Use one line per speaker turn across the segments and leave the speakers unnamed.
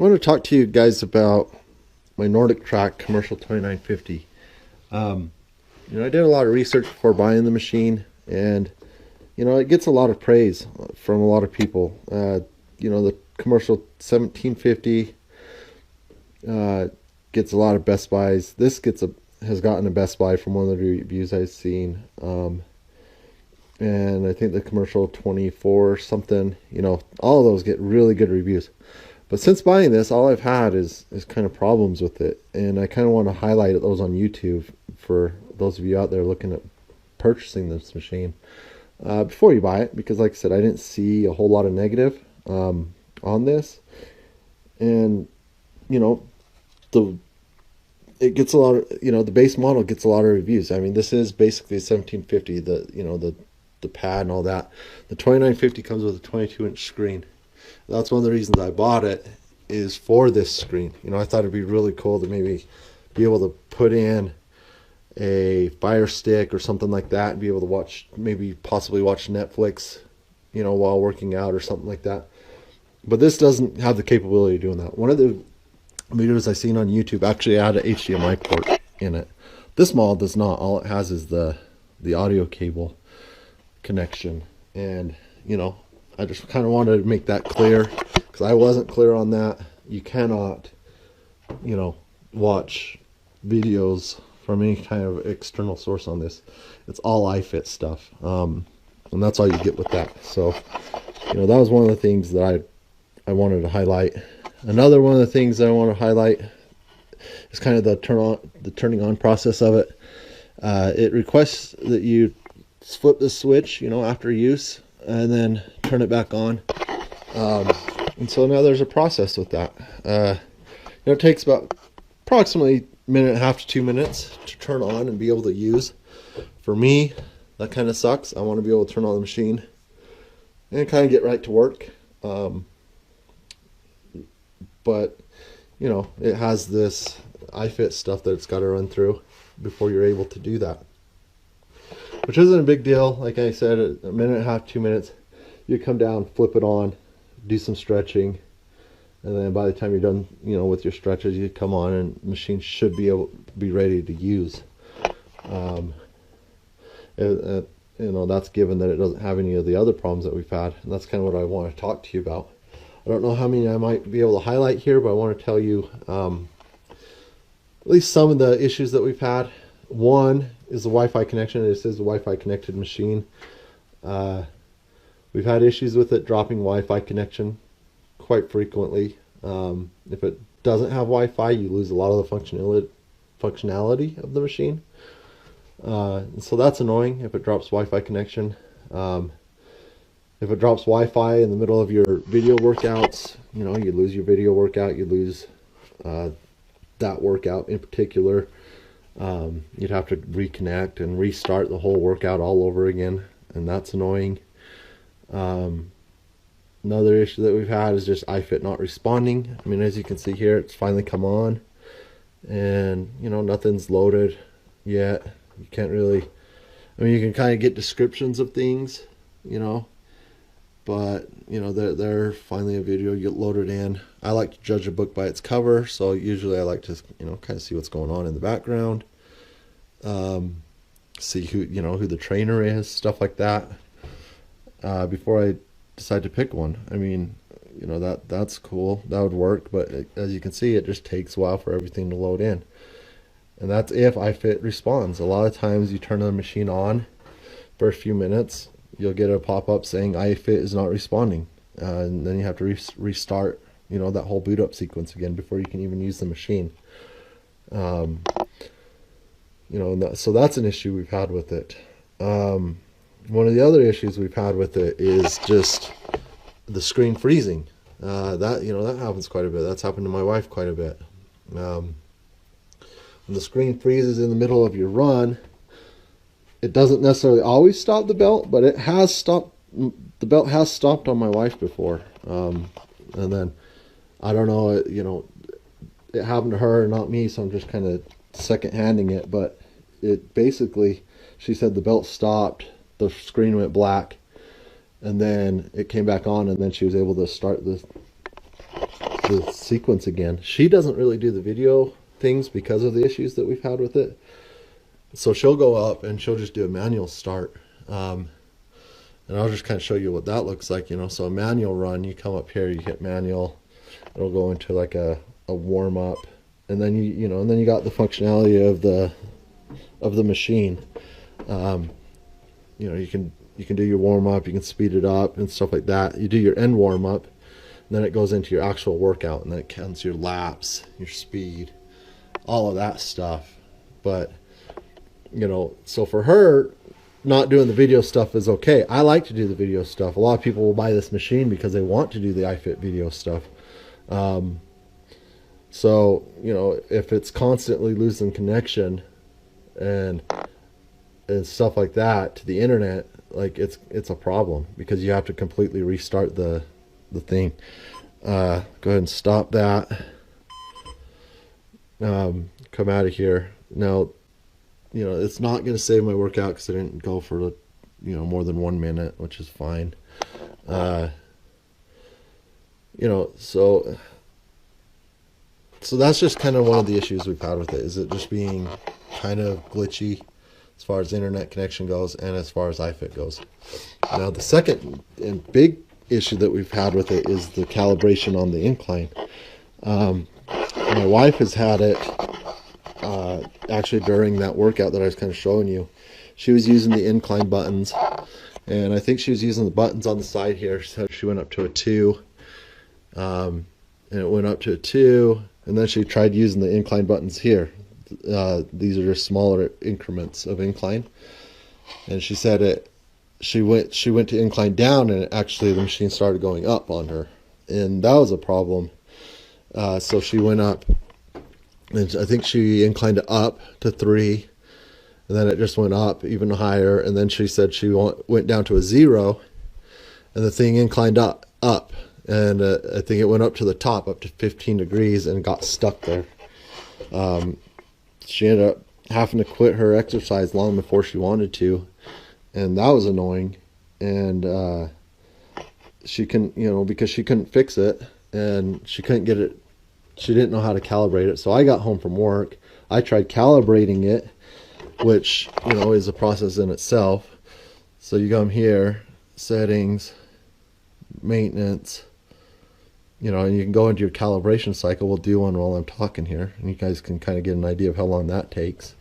I want to talk to you guys about my NordicTrack Commercial 2950. I did a lot of research before buying the machine, and it gets a lot of praise from a lot of people. The Commercial 1750 gets a lot of Best Buys. This has gotten a Best Buy from one of the reviews I've seen. And I think the Commercial 24 something, all of those get really good reviews. But since buying this, all I've had is kind of problems with it. And I kind of want to highlight those on YouTube for those of you out there looking at purchasing this machine before you buy it. Because like I said, I didn't see a whole lot of negative on this. And, it gets a lot of, the base model gets a lot of reviews. I mean, this is basically a 1750, the pad and all that. The 2950 comes with a 22-inch screen. That's one of the reasons I bought it, is for this screen. I thought it'd be really cool to maybe be able to put in a Fire Stick or something like that and be able to watch, possibly watch Netflix, while working out or something like that. But this doesn't have the capability of doing that. One of the videos I seen on YouTube actually had an HDMI port in it. This model does not. All it has is the audio cable connection. And, I just kind of wanted to make that clear, because I wasn't clear on that. You cannot, watch videos from any kind of external source on this. It's all iFit stuff. And that's all you get with that. So, that was one of the things that I wanted to highlight. Another one of the things that I want to highlight is kind of the turning on process of it. It requests that you flip the switch, after use, and then turn it back on. And so now there's a process with that. It takes about approximately a minute and a half to 2 minutes to turn on and be able to use. For me, that kind of sucks. I want to be able to turn on the machine and kind of get right to work. But it has this iFit stuff that it's got to run through before you're able to do that, which isn't a big deal. Like I said, a minute and a half, 2 minutes, you come down, flip it on, do some stretching, and then by the time you're done, with your stretches, you come on and the machine should be ready to use. That's given that it doesn't have any of the other problems that we've had, and that's kind of what I want to talk to you about. I don't know how many I might be able to highlight here, but I want to tell you at least some of the issues that we've had. One is the Wi-Fi connection. It says the Wi-Fi connected machine. We've had issues with it dropping Wi-Fi connection quite frequently. If it doesn't have Wi-Fi, you lose a lot of the functionality of the machine. And so that's annoying if it drops Wi-Fi connection. If it drops Wi-Fi in the middle of your video workouts, you lose your video workout, you lose that workout in particular. You'd have to reconnect and restart the whole workout all over again, and that's annoying. Another issue that we've had is just iFit not responding. I mean, as you can see here, it's finally come on, and nothing's loaded yet. You can't really, you can kind of get descriptions of things, but they're finally a video you get loaded in. I like to judge a book by its cover, so usually I like to kind of see what's going on in the background, see who the trainer is, stuff like that, before I decide to pick one. I mean, that's cool, that would work, but as you can see, it just takes a while for everything to load in, and that's if iFit responds. A lot of times you turn the machine on for a few minutes, you'll get a pop-up saying iFit is not responding, and then you have to restart that whole boot up sequence again before you can even use the machine. So that's an issue we've had with it. One of the other issues we've had with it is just the screen freezing. That happens quite a bit. That's happened to my wife quite a bit. When the screen freezes in the middle of your run, it doesn't necessarily always stop the belt, but it has stopped. The belt has stopped on my wife before, and then I don't know, it happened to her, not me, so I'm just kind of second-handing it. But it basically, she said the belt stopped, the screen went black, and then it came back on, and then she was able to start the the sequence again. She doesn't really do the video things because of the issues that we've had with it. So she'll go up and she'll just do a manual start. And I'll just kind of show you what that looks like, you know. So a manual run, you come up here, you hit manual, it'll go into like a warm up, and then you know, and then you got the functionality of the machine. You know, you can do your warm up, you can speed it up and stuff like that. You do your end warm up, and then it goes into your actual workout, and then it counts your laps, your speed, all of that stuff. But you know, so for her, not doing the video stuff is okay. I like to do the video stuff. A lot of people will buy this machine because they want to do the iFit video stuff. So, you know, if it's constantly losing connection and stuff like that to the internet, like it's a problem, because you have to completely restart the thing. Go ahead and stop that. Come out of here. Now, you know, it's not going to save my workout because I didn't go for, you know, more than 1 minute, which is fine. You know, so that's just kind of one of the issues we've had with it, is it just being kind of glitchy as far as internet connection goes and as far as iFit goes. Now, the second and big issue that we've had with it is the calibration on the incline. My wife has had it actually during that workout that I was kind of showing you. She was using the incline buttons, and I think she was using the buttons on the side here, so she went up to a 2, and it went up to a 2, and then she tried using the incline buttons here. These are just smaller increments of incline, and she said she went to incline down, and actually the machine started going up on her, and that was a problem. So she went up, and I think she inclined it up to 3, and then it just went up even higher, and then she said she went down to a 0, and the thing inclined up, and I think it went up to the top, up to 15 degrees, and got stuck there. She ended up having to quit her exercise long before she wanted to, and that was annoying. And she couldn't, you know, because she couldn't fix it, and she couldn't get it. She didn't know how to calibrate it. So I got home from work. I tried calibrating it, which, you know, is a process in itself. So you come here, settings, maintenance, you know, and you can go into your calibration cycle. We'll do one while I'm talking here, and you guys can kind of get an idea of how long that takes.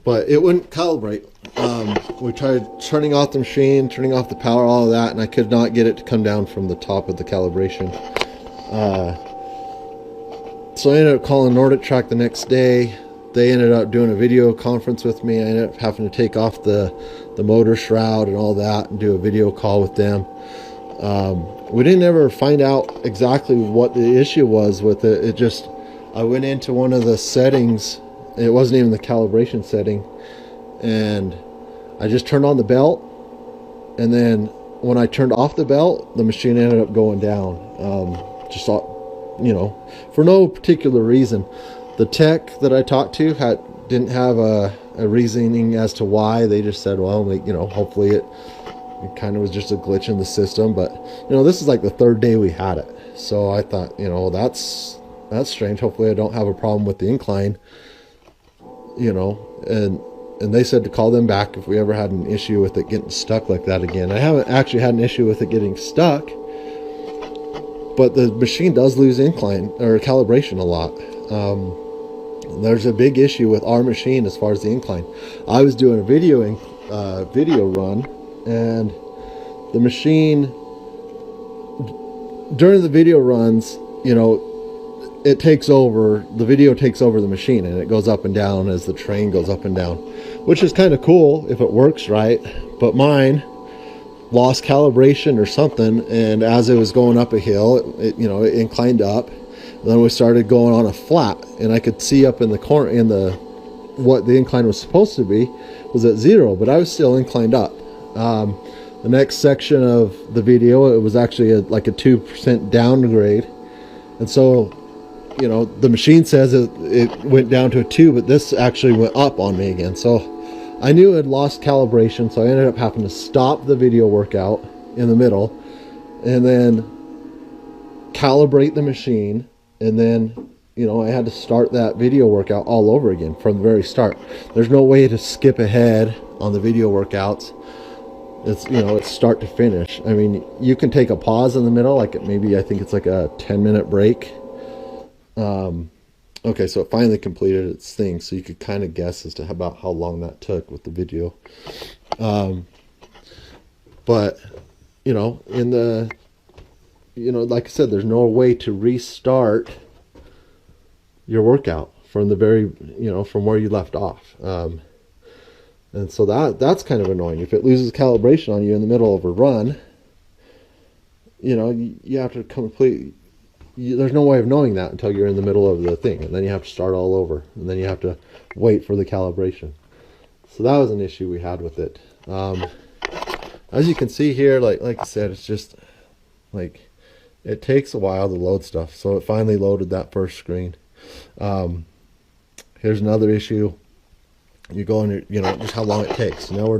But it wouldn't calibrate. We tried turning off the machine, turning off the power, all of that, and I could not get it to come down from the top of the calibration. So I ended up calling NordicTrack the next day. They ended up doing a video conference with me. I ended up having to take off the motor shroud and all that and do a video call with them. We didn't ever find out exactly what the issue was with it. It just, I went into one of the settings. It wasn't even the calibration setting. And I just turned on the belt. And then when I turned off the belt, the machine ended up going down. Just, you know, for no particular reason. The tech that I talked to didn't have a reasoning as to why. They just said, well, you know, hopefully it kind of was just a glitch in the system. But, you know, this is like the 3rd day we had it. So I thought, you know, that's strange. Hopefully I don't have a problem with the incline, you know, and they said to call them back if we ever had an issue with it getting stuck like that again. I haven't actually had an issue with it getting stuck, but the machine does lose incline or calibration a lot. There's a big issue with our machine as far as the incline. I was doing a video run, and the machine during the video runs, you know, it takes over, the video takes over the machine, and it goes up and down as the train goes up and down, which is kind of cool if it works right. But mine lost calibration or something, and as it was going up a hill, it you know, it inclined up. And then we started going on a flat, and I could see up in the corner, what the incline was supposed to be was at 0, but I was still inclined up. The next section of the video, it was actually like a 2% downgrade, and so, you know, the machine says it went down to a 2, but this actually went up on me again. So I knew it had lost calibration, so I ended up having to stop the video workout in the middle, and then calibrate the machine, and then, you know, I had to start that video workout all over again from the very start. There's no way to skip ahead on the video workouts. It's, you know, it's start to finish. I mean, you can take a pause in the middle, like maybe, I think it's like a 10-minute break. Okay, so it finally completed its thing, so you could kind of guess as to about how long that took with the video. But, you know, in the, you know, like I said, there's no way to restart your workout from the very, you know, from where you left off. And so that's kind of annoying. If it loses calibration on you in the middle of a run, you know, you have to there's no way of knowing that until you're in the middle of the thing, and then you have to start all over, and then you have to wait for the calibration. So that was an issue we had with it. As you can see here, like I said, it's just like, it takes a while to load stuff. So it finally loaded that first screen. Here's another issue. You go in, you know, just how long it takes. Now we're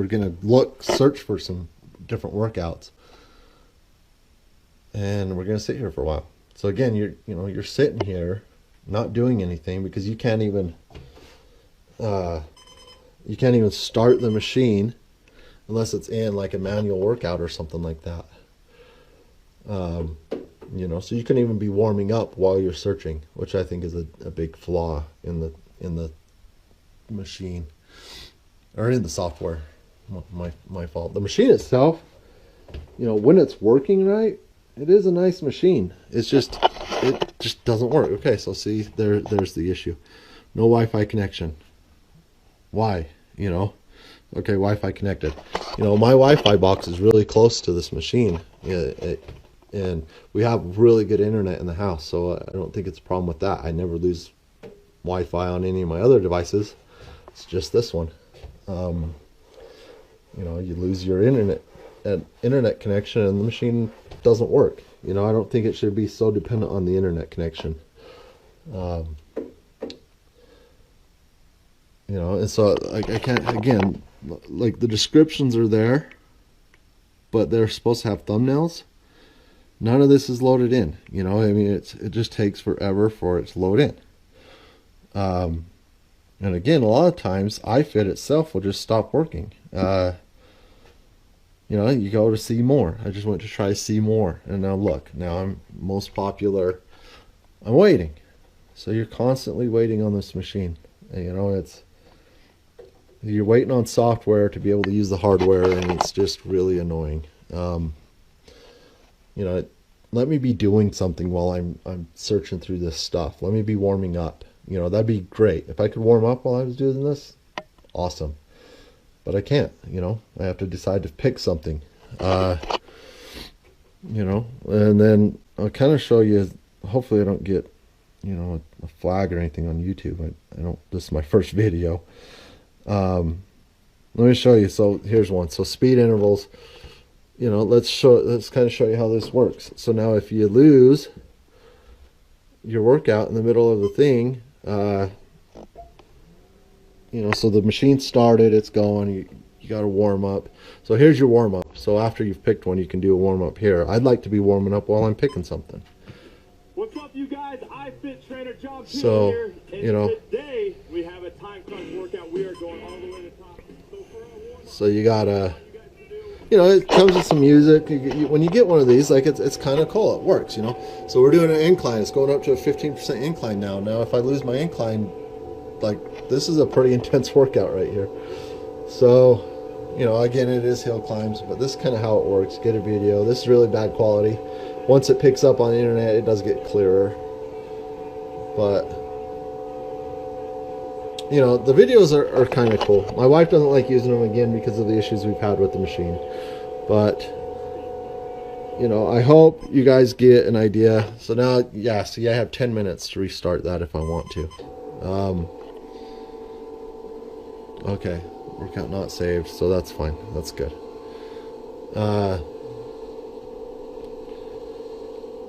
gonna search for some different workouts, and we're gonna sit here for a while. So again, you're sitting here not doing anything because you can't even start the machine unless it's in like a manual workout or something like that. You know, so you can even be warming up while you're searching, which I think is a big flaw in the machine, or in the software. My fault. The machine itself, you know, when it's working right, it is a nice machine. It just doesn't work. Okay, so see, there's the issue. No Wi-Fi connection. Why? You know, okay, Wi-Fi connected. You know, my Wi-Fi box is really close to this machine, and we have really good internet in the house, so I don't think it's a problem with that. I never lose Wi-Fi on any of my other devices. It's just this one. You know, you lose your internet connection and the machine doesn't work. You know, I don't think it should be so dependent on the internet connection. You know, and so I can't, again, like the descriptions are there, but they're supposed to have thumbnails. None of this is loaded in. You know, I mean, it just takes forever for it to load in. And again, a lot of times iFit itself will just stop working. You know, you go to see more. I just went to try see more, and now look, now I'm most popular. I'm waiting. So you're constantly waiting on this machine. And, you know, you're waiting on software to be able to use the hardware, and it's just really annoying. You know, let me be doing something while I'm searching through this stuff. Let me be warming up. You know, that'd be great. If I could warm up while I was doing this, awesome. But I can't, you know. I have to decide to pick something. You know, and then I'll kind of show you, hopefully I don't get, you know, a flag or anything on YouTube. I don't, this is my first video. Let me show you. So here's one. So speed intervals, you know, let's kind of show you how this works. So now if you lose your workout in the middle of the thing, you know, so the machine started, it's going, you got to warm up. So here's your warm up. So after you've picked one, you can do a warm up here. I'd like to be warming up while I'm picking something.
What's up, you guys? iFit trainer John
so
here. And
you know,
today we have a time crunch workout. We are going all the way to the top.
So you gotta, you know, it comes with some music. When you get one of these, like it's kind of cool. It works, you know. So we're doing an incline. It's going up to a 15% incline now. Now, if I lose my incline, like, this is a pretty intense workout right here. So, you know, again, it is hill climbs, but this is kind of how it works. Get a video. This is really bad quality. Once it picks up on the internet, it does get clearer. But, you know, the videos are kind of cool. My wife doesn't like using them, again, because of the issues we've had with the machine. But, you know, I hope you guys get an idea. So now, yeah, see, I have 10 minutes to restart that if I want to. Okay, workout not saved, so that's fine. That's good.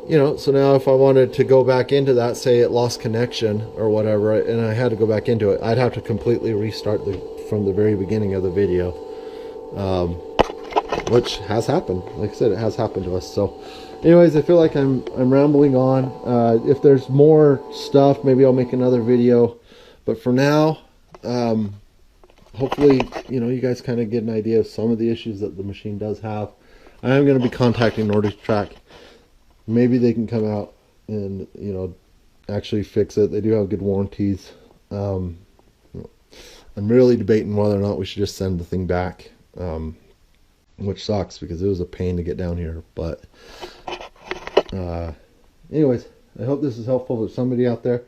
You know, so now if I wanted to go back into that, say it lost connection or whatever, and I had to go back into it, I'd have to completely restart from the very beginning of the video. which has happened. Like I said, it has happened to us. So anyways, I feel like I'm rambling on. If there's more stuff, maybe I'll make another video, but for now, hopefully, you guys kind of get an idea of some of the issues that the machine does have. I am going to be contacting NordicTrack. Maybe they can come out and, actually fix it. They do have good warranties. I'm really debating whether or not we should just send the thing back, which sucks because it was a pain to get down here. But anyways, I hope this is helpful to somebody out there.